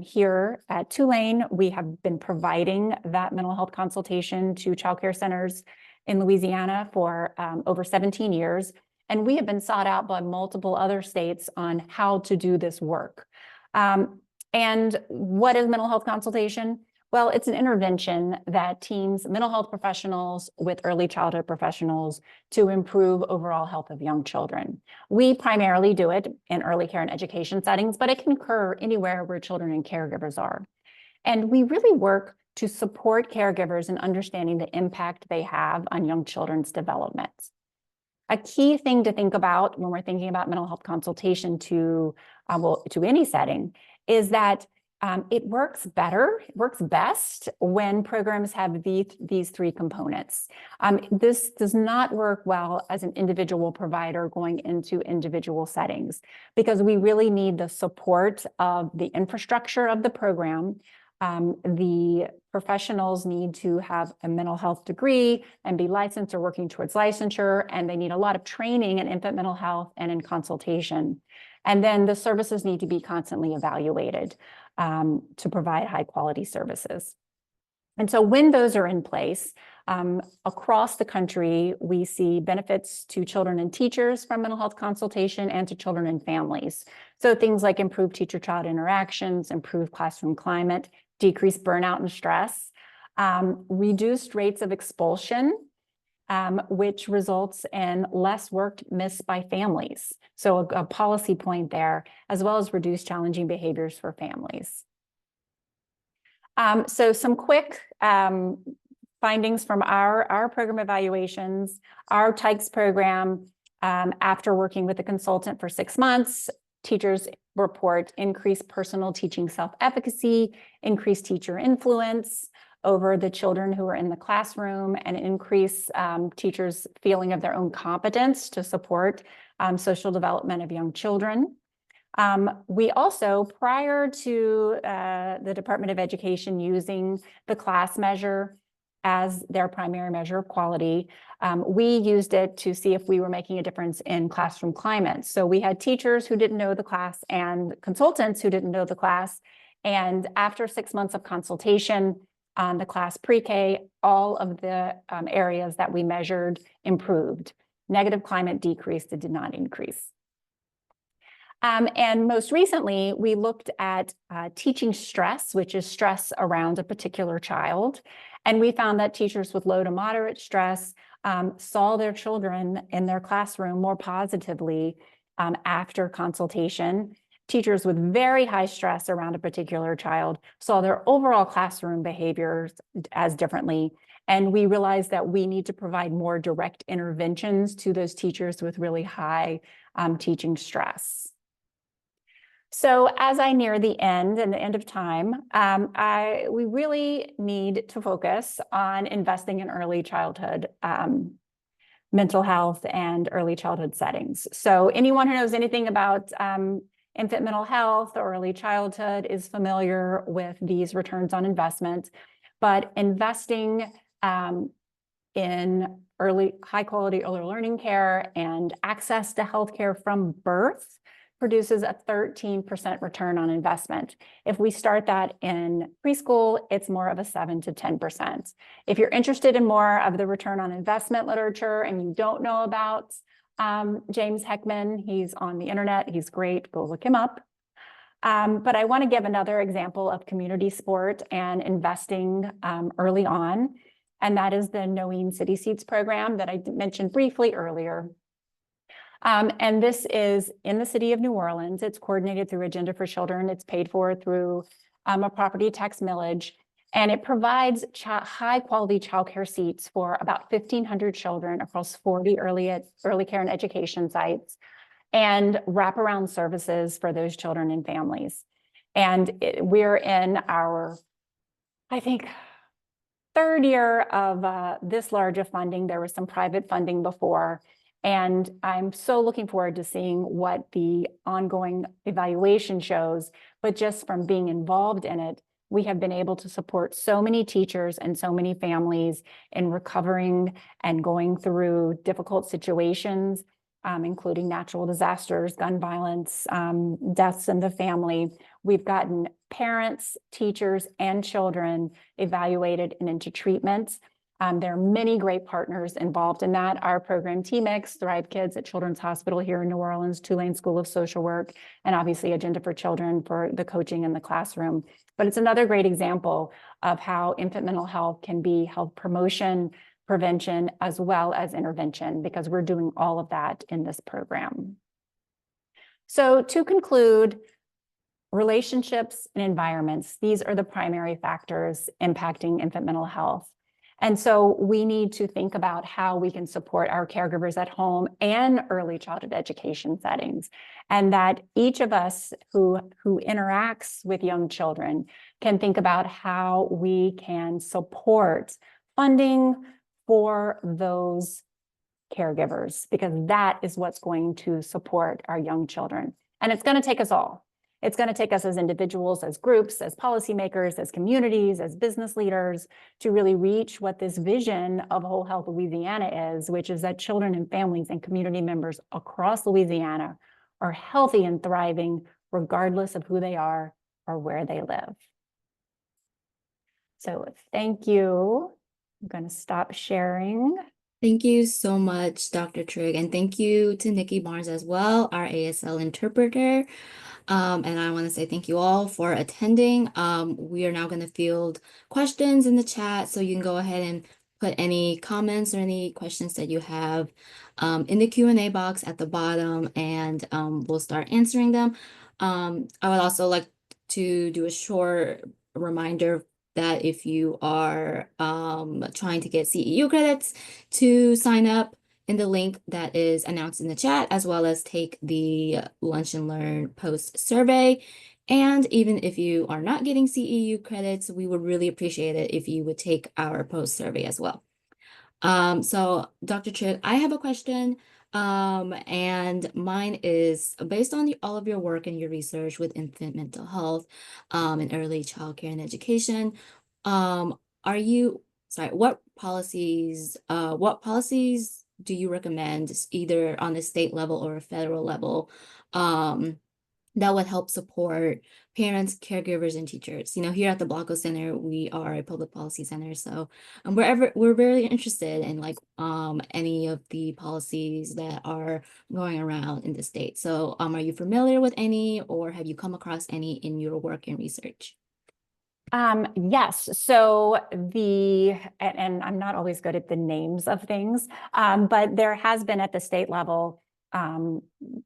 here at Tulane, we have been providing that mental health consultation to childcare centers in Louisiana for over 17 years. And we have been sought out by multiple other states on how to do this work. And what is mental health consultation? Well, it's an intervention that teams mental health professionals with early childhood professionals to improve overall health of young children. We primarily do it in early care and education settings, but it can occur anywhere where children and caregivers are. And we really work to support caregivers in understanding the impact they have on young children's development. A key thing to think about when we're thinking about mental health consultation to any setting is that it works best when programs have these three components. This does not work well as an individual provider going into individual settings, because we really need the support of the infrastructure of the program. The professionals need to have a mental health degree and be licensed or working towards licensure, and they need a lot of training in infant mental health and in consultation. And then the services need to be constantly evaluated to provide high quality services. And so when those are in place, across the country, we see benefits to children and teachers from mental health consultation and to children and families. So things like improved teacher-child interactions, improved classroom climate, decreased burnout and stress, reduced rates of expulsion, which results in less work missed by families. So a policy point there, as well as reduced challenging behaviors for families. So some quick findings from our program evaluations. Our TIKES program, after working with a consultant for 6 months, teachers report increased personal teaching self-efficacy, increased teacher influence over the children who are in the classroom, and increase teachers' feeling of their own competence to support social development of young children. We also, prior to the Department of Education using the class measure as their primary measure of quality, we used it to see if we were making a difference in classroom climate. So we had teachers who didn't know the class and consultants who didn't know the class. And after 6 months of consultation on the class pre-K, all of the areas that we measured improved. Negative climate decreased, it did not increase. And most recently, we looked at teaching stress, which is stress around a particular child. And we found that teachers with low to moderate stress saw their children in their classroom more positively after consultation. Teachers with very high stress around a particular child saw their overall classroom behaviors as differently. And we realized that we need to provide more direct interventions to those teachers with really high teaching stress. So as I near the end and the end of time, we really need to focus on investing in early childhood mental health and early childhood settings. So anyone who knows anything about infant mental health or early childhood is familiar with these returns on investment, but investing in high quality early learning care and access to healthcare from birth produces a 13% return on investment. If we start that in preschool, it's more of a 7 to 10%. If you're interested in more of the return on investment literature and you don't know about James Heckman, he's on the internet, he's great, go look him up. But I want to give another example of community sport and investing early on, and that is the Knowing City Seats program that I mentioned briefly earlier. And this is in the city of New Orleans. It's coordinated through Agenda for Children. It's paid for through a property tax millage, and it provides high quality childcare seats for about 1,500 children across 40 early care and education sites, and wraparound services for those children and families. And we're in our, I think, 3rd year of this large of funding. There was some private funding before. And I'm so looking forward to seeing what the ongoing evaluation shows. But just from being involved in it, we have been able to support so many teachers and so many families in recovering and going through difficult situations, including natural disasters, gun violence, deaths in the family. We've gotten parents, teachers, and children evaluated and into treatment. There are many great partners involved in that. Our program TMICS, Thrive Kids at Children's Hospital here in New Orleans, Tulane School of Social Work, and obviously Agenda for Children for the coaching in the classroom. But it's another great example of how infant mental health can be health promotion, prevention, as well as intervention, because we're doing all of that in this program. So to conclude, relationships and environments, these are the primary factors impacting infant mental health. And so we need to think about how we can support our caregivers at home and early childhood education settings. And that each of us who interacts with young children can think about how we can support funding for those caregivers, because that is what's going to support our young children. And it's going to take us all. It's going to take us as individuals, as groups, as policymakers, as communities, as business leaders to really reach what this vision of Whole Health Louisiana is, which is that children and families and community members across Louisiana are healthy and thriving regardless of who they are or where they live. So thank you. I'm going to stop sharing. Thank you so much, Dr. Trigg, and thank you to Nikki Barnes as well, our ASL interpreter. And I want to say thank you all for attending. We are now going to field questions in the chat, so you can go ahead and put any comments or any questions that you have in the Q&A box at the bottom, and we'll start answering them. I would also like to do a short reminder that if you are trying to get CEU credits, to sign up in the link that is announced in the chat, as well as take the Lunch and Learn post survey. And even if you are not getting CEU credits, we would really appreciate it if you would take our post survey as well. So Dr. Trigg, I have a question. And mine is based on all of your work and your research with infant mental health, and early childcare and education. What policies do you recommend, either on the state level or a federal level, that would help support parents, caregivers, and teachers? You know, here at the Blanco Center, we are a public policy center, so we're very interested in any of the policies that are going around in the state. So are you familiar with any, or have you come across any in your work and research? Yes. So and I'm not always good at the names of things, but there has been at the state level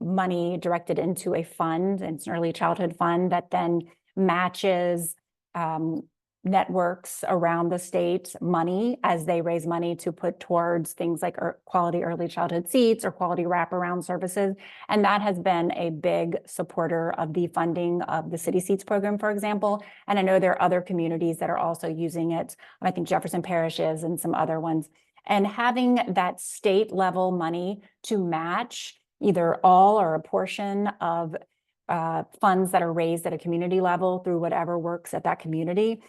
money directed into a fund, and it's an early childhood fund that then matches networks around the state money as they raise money to put towards things like quality early childhood seats or quality wraparound services. And that has been a big supporter of the funding of the City Seats program, for example. And I know there are other communities that are also using it. I think Jefferson Parish is, and some other ones. And having that state level money to match either all or a portion of funds that are raised at a community level through whatever works at that community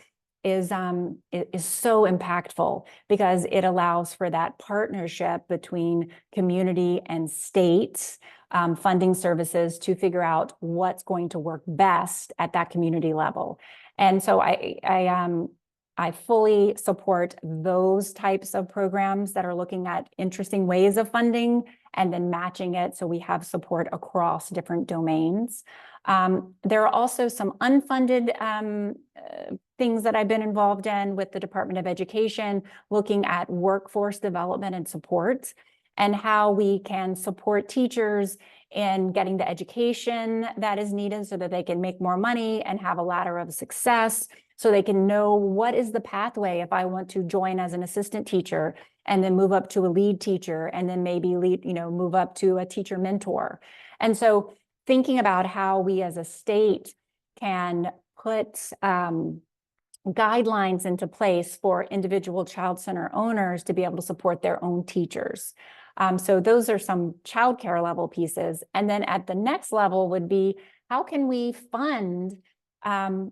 is so impactful, because it allows for that partnership between community and state funding services to figure out what's going to work best at that community level. And so I fully support those types of programs that are looking at interesting ways of funding and then matching it so we have support across different domains. There are also some unfunded things that I've been involved in with the Department of Education, looking at workforce development and support, and how we can support teachers in getting the education that is needed so that they can make more money and have a ladder of success, so they can know what is the pathway if I want to join as an assistant teacher and then move up to a lead teacher and then maybe move up to a teacher mentor. And so thinking about how we as a state can put guidelines into place for individual child center owners to be able to support their own teachers. So those are some childcare level pieces. And then at the next level would be, how can we fund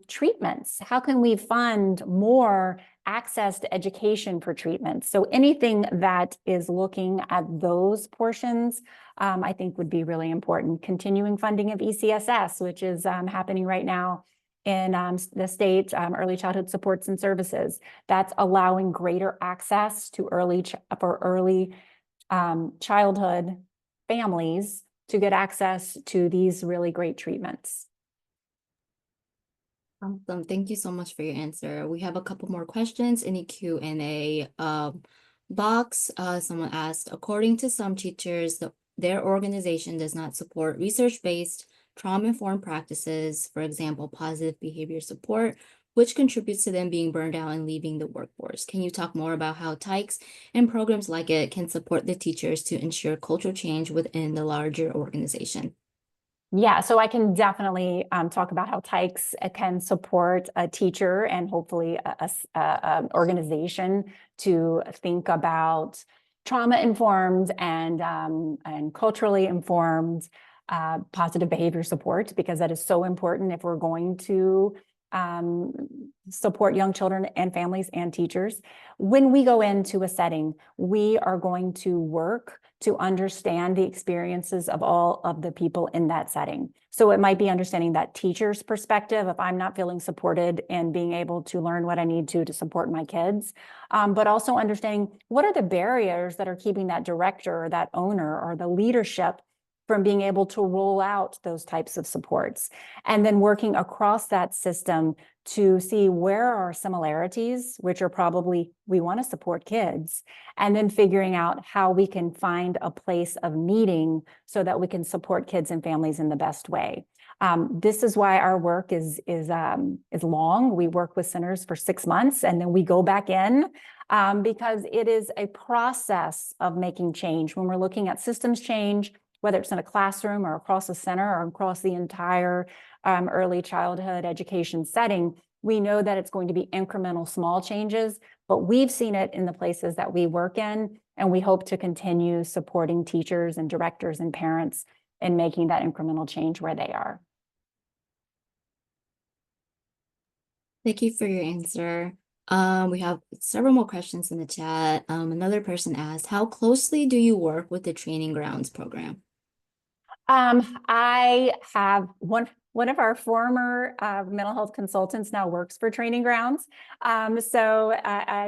treatments? How can we fund more access to education for treatments? So anything that is looking at those portions, I think would be really important. Continuing funding of ECSS, which is happening right now in the state, early childhood supports and services. That's allowing greater access to early childhood families to get access to these really great treatments. Awesome. Thank you so much for your answer. We have a couple more questions in the Q&A box. Someone asked, according to some teachers, their organization does not support research-based trauma-informed practices, for example, positive behavior support, which contributes to them being burned out and leaving the workforce. Can you talk more about how TIKES and programs like it can support the teachers to ensure cultural change within the larger organization? Yeah, so I can definitely talk about how TIKES can support a teacher and hopefully organization to think about trauma-informed and culturally informed positive behavior support, because that is so important if we're going to support young children and families and teachers. When we go into a setting, we are going to work to understand the experiences of all of the people in that setting. So it might be understanding that teacher's perspective, if I'm not feeling supported and being able to learn what I need to support my kids, but also understanding what are the barriers that are keeping that director or that owner or the leadership from being able to roll out those types of supports, and then working across that system to see where are similarities, which are probably, we want to support kids, and then figuring out how we can find a place of meeting so that we can support kids and families in the best way. This is why our work is long. We work with centers for 6 months and then we go back in because it is a process of making change. When we're looking at systems change, whether it's in a classroom or across a center or across the entire early childhood education setting, we know that it's going to be incremental small changes, but we've seen it in the places that we work in, and we hope to continue supporting teachers and directors and parents in making that incremental change where they are. Thank you for your answer. We have several more questions in the chat. Another person asked, how closely do you work with the Training Grounds program? I have one of our former mental health consultants now works for Training Grounds. So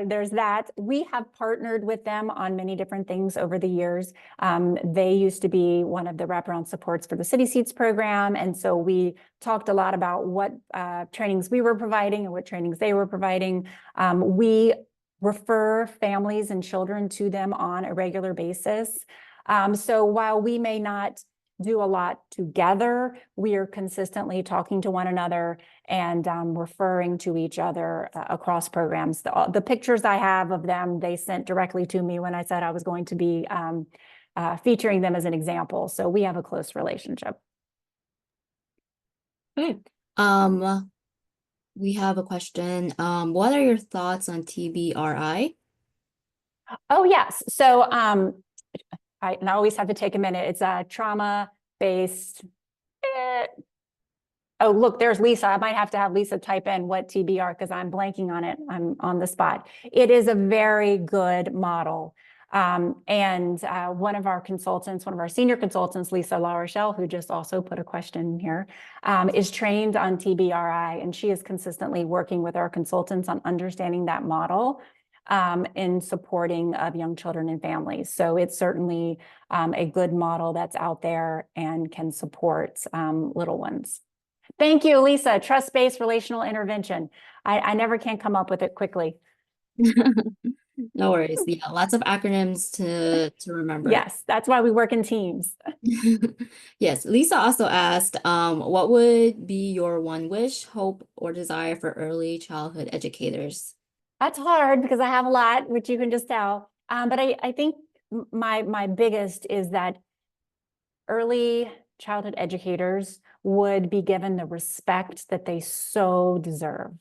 there's that. We have partnered with them on many different things over the years. They used to be one of the wraparound supports for the City Seats program. And so we talked a lot about what trainings we were providing and what trainings they were providing. We refer families and children to them on a regular basis. So while we may not do a lot together, we are consistently talking to one another and referring to each other across programs. The pictures I have of them, they sent directly to me when I said I was going to be featuring them as an example. So we have a close relationship. Okay. We have a question. What are your thoughts on TBRI? Oh, yes. So I always have to take a minute. It's a trauma-based. Oh, look, there's Lisa. I might have to have Lisa type in what TBR because I'm blanking on it. I'm on the spot. It is a very good model. And one of our consultants, one of our senior consultants, Lisa La Rochelle, who just also put a question here, is trained on TBRI, and she is consistently working with our consultants on understanding that model in supporting of young children and families. So it's certainly a good model that's out there and can support little ones. Thank you, Lisa. Trust-based relational intervention. I never can come up with it quickly. No worries. Yeah, lots of acronyms to remember. Yes, that's why we work in teams. Yes, Lisa also asked, what would be your one wish, hope, or desire for early childhood educators? That's hard because I have a lot, which you can just tell. But I think my biggest is that early childhood educators would be given the respect that they so deserve.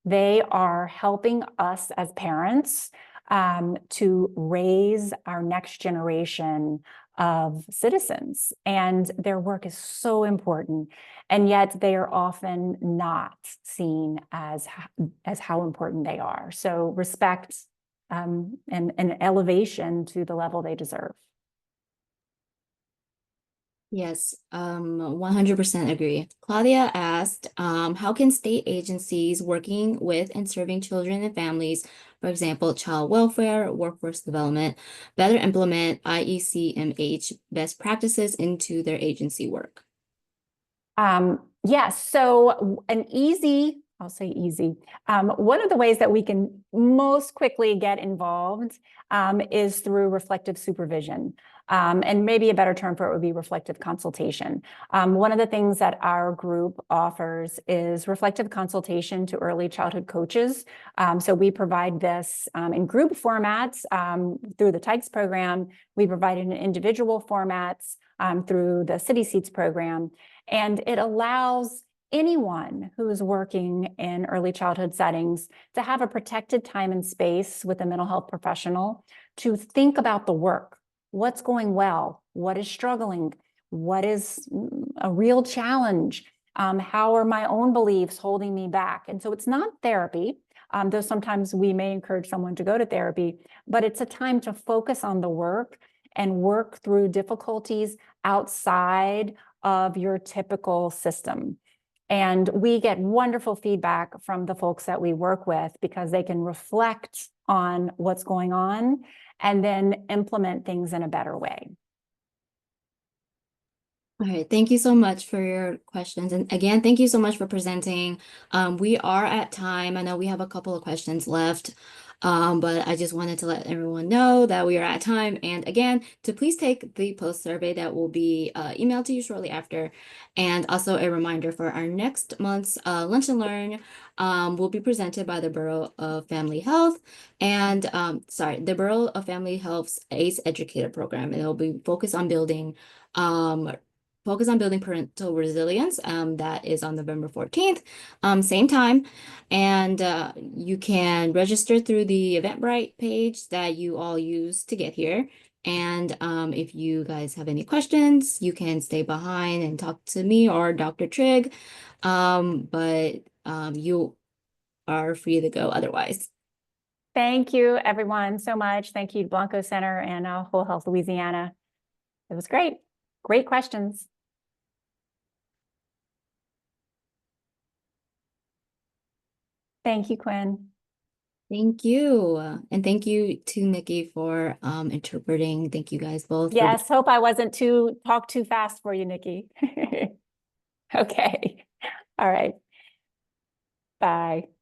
They are helping us as parents to raise our next generation of citizens, and their work is so important, and yet they are often not seen as how important they are. So respect and elevation to the level they deserve. Yes, 100% agree. Claudia asked, how can state agencies working with and serving children and families, for example, child welfare, workforce development, better implement IECMH best practices into their agency work? Yes, so I'll say easy. One of the ways that we can most quickly get involved is through reflective supervision. And maybe a better term for it would be reflective consultation. One of the things that our group offers is reflective consultation to early childhood coaches. So we provide this in group formats through the TIKES program. We provide it in individual formats through the City Seats program. And it allows anyone who is working in early childhood settings to have a protected time and space with a mental health professional to think about the work. What's going well? What is struggling? What is a real challenge? How are my own beliefs holding me back? And so it's not therapy, though sometimes we may encourage someone to go to therapy, but it's a time to focus on the work and work through difficulties outside of your typical system. And we get wonderful feedback from the folks that we work with because they can reflect on what's going on and then implement things in a better way. All right, thank you so much for your questions. And again, thank you so much for presenting. We are at time. I know we have a couple of questions left, but I just wanted to let everyone know that we are at time. And again, to please take the post survey that will be emailed to you shortly after. And also a reminder for our next month's Lunch and Learn will be presented by the Borough of Family Health and the Borough of Family Health's ACE Educator Program. And it will be focus on building parental resilience. That is on November 14th, same time. And you can register through the Eventbrite page that you all use to get here. And if you guys have any questions, you can stay behind and talk to me or Dr. Trigg. But you are free to go otherwise. Thank you, everyone, so much. Thank you, Blanco Center and Whole Health Louisiana. It was great. Great questions. Thank you, Quinn. Thank you. And thank you to Nikki for interpreting. Thank you guys both. Yes, hope I wasn't talk too fast for you, Nikki. Okay. All right. Bye.